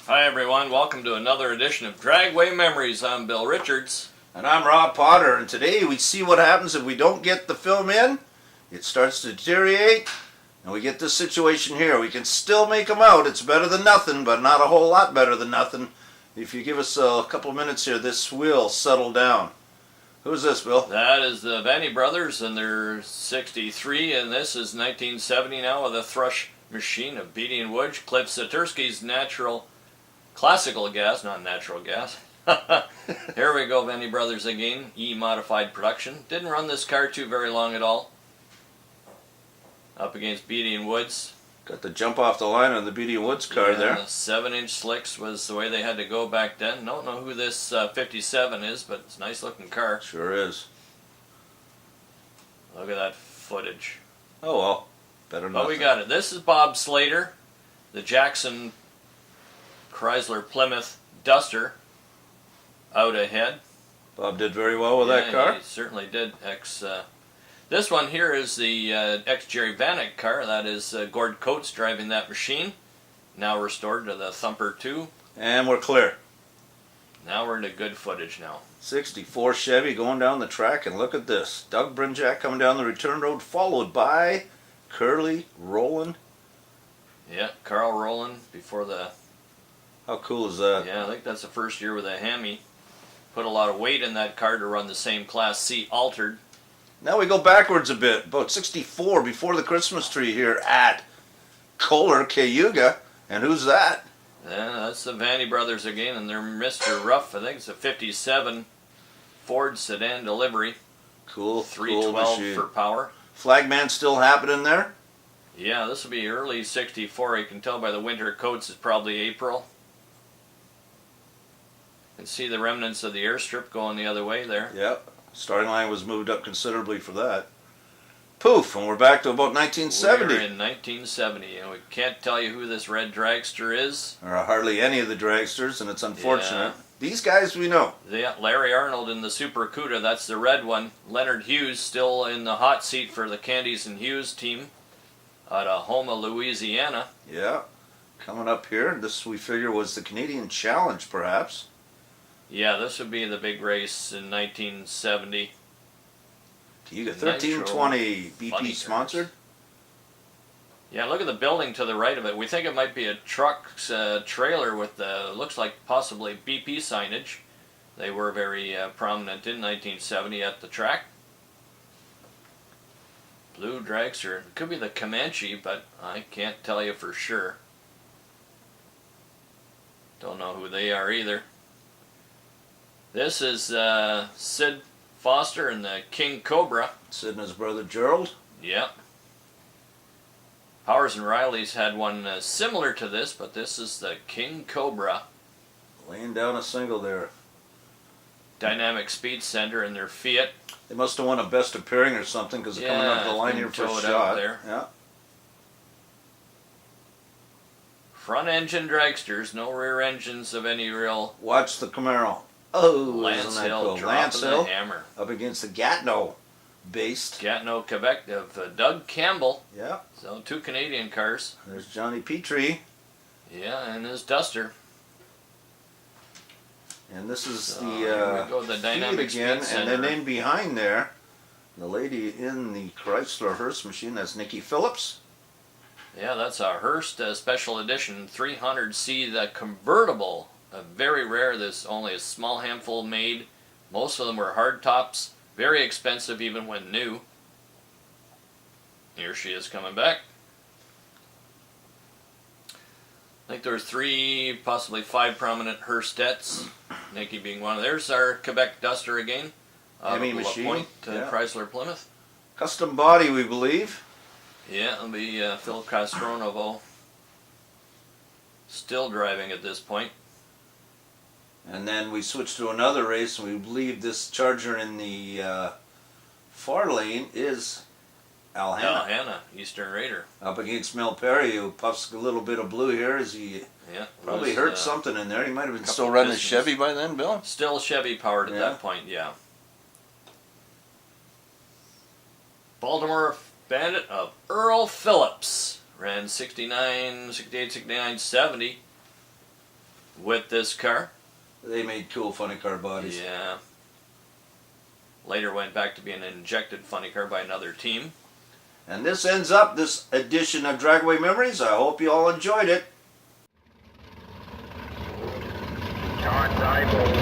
Hi everyone, welcome to another edition of Dragway Memories. I'm Bill Richards. And I'm Rob Potter, and today we see what happens if we don't get the film in. It starts to deteriorate, and we get this situation here. We can still make them out. It's better than nothing, but not a whole lot better than nothing. If you give us a couple of minutes here, this will settle down. Who's this, Bill? That is the Vanny Brothers, and they're 63, and this is 1970 now with a thrush machine of Beatty and Wood. Cliff Satursky's classical gas, not natural gas. Here we go, Vanny Brothers again, E-modified production. Didn't run this car too very long at all. Up against Beatty and Woods. Got the jump off the line on the Beatty and Woods car there. 7-inch slicks was the way they had to go back then. Don't know who this 57 is, but it's a nice looking car. Sure is. Look at that footage. Oh well, better than But nothing. we got it. This is Bob Slater, the Jackson Chrysler Plymouth Duster, out ahead. Bob did very well with that car. He certainly did. This one here is the ex-Jerry Vanek car. That is Gord Coates driving that machine. Now restored to the Thumper 2. And we're clear. Now we're into good footage now. 64 Chevy going down the track, and look at this. Doug Brinjack coming down the return road, followed by Curly Rowland. Yeah, Carl Rowland before the... How cool is that? Yeah, I think that's the first year with a Hemi. Put a lot of weight in that car to run the same Class C altered. Now we go backwards a bit. About 64 before the Christmas tree here at Kohler, Cayuga. And who's that? Yeah, that's the Vanny Brothers again, and they're Mr. Ruff. I think it's a 57 Ford sedan delivery. Cool, 312 cool for power. Flagman still happening there? Yeah, this will be early 64. You can tell by the winter coats it's probably April. You can see the remnants of the airstrip going the other way there. Yep. Starting line was moved up considerably for that. Poof, and we're back to about 1970. We're in 1970, and we can't tell you who this red dragster is. There are hardly any of the dragsters, and it's unfortunate. Yeah. These guys we know. Yeah, Larry Arnold in the Super Cuda, that's the red one. Leonard Hughes still in the hot seat for the Candies and Hughes team out of Houma, Louisiana. Yeah. Coming up here, this we figure was the Canadian Challenge, perhaps. Yeah, this would be the big race in 1970. Cayuga 1320 BP sponsored. Yeah, look at the building to the right of it. We think it might be a truck's trailer with looks like possibly BP signage. They were very prominent in 1970 at the track. Blue dragster. It could be the Comanche, but I can't tell you for sure. Don't know who they are either. This is Sid Foster and the King Cobra. Sid and his brother Gerald. Yep. Powers and Riley's had one similar to this, but this is the King Cobra. Laying down a single there. Dynamic Speed Center in their Fiat. They must have won a best appearing or something because they're coming up the line here for a shot. There. Yeah. Front engine dragsters, no rear engines of any real. Watch the Camaro. Oh, Lance isn't that Hill cool? dropping Lance Hill the hammer. up against the Gatineau based. Gatineau, Quebec of Doug Campbell. Yeah. So 2 Canadian cars. There's Johnny Petrie. Yeah, and his Duster. And this is So the here we go, the Fiat Dynamic again, Speed and then Center. in behind there, the lady in the Chrysler Hearst machine, that's Nikki Phillips. Yeah, that's a Hearst Special Edition 300C, the convertible. Very rare. There's only a small handful made. Most of them were hard tops. Very expensive even when new. Here she is coming back. I think there's 3, possibly 5 prominent Hearstettes. Nikki being one of theirs. Our Quebec Duster again. Hemi machine. Point, Yeah. Chrysler Plymouth. Custom body, we believe. Yeah, it'll be Phil Castronovo. Still driving at this point. And then we switch to another race, and we believe this Charger in the far lane is Al Hanna. Al Hanna, Eastern Raider. Up against Mel Perry, who puffs a little bit of blue here as he Yeah, probably hurt something in there. He might have been couple still running the pistons. Chevy by then, Bill. Still Chevy powered at Yeah. that point, yeah. Baltimore Bandit of Earl Phillips. Ran 69, 68, 69, 70. with this car. They made cool funny car bodies. Yeah. Later went back to being an injected funny car by another team. And this ends up this edition of Dragway Memories. I hope you all enjoyed it. Non-rival.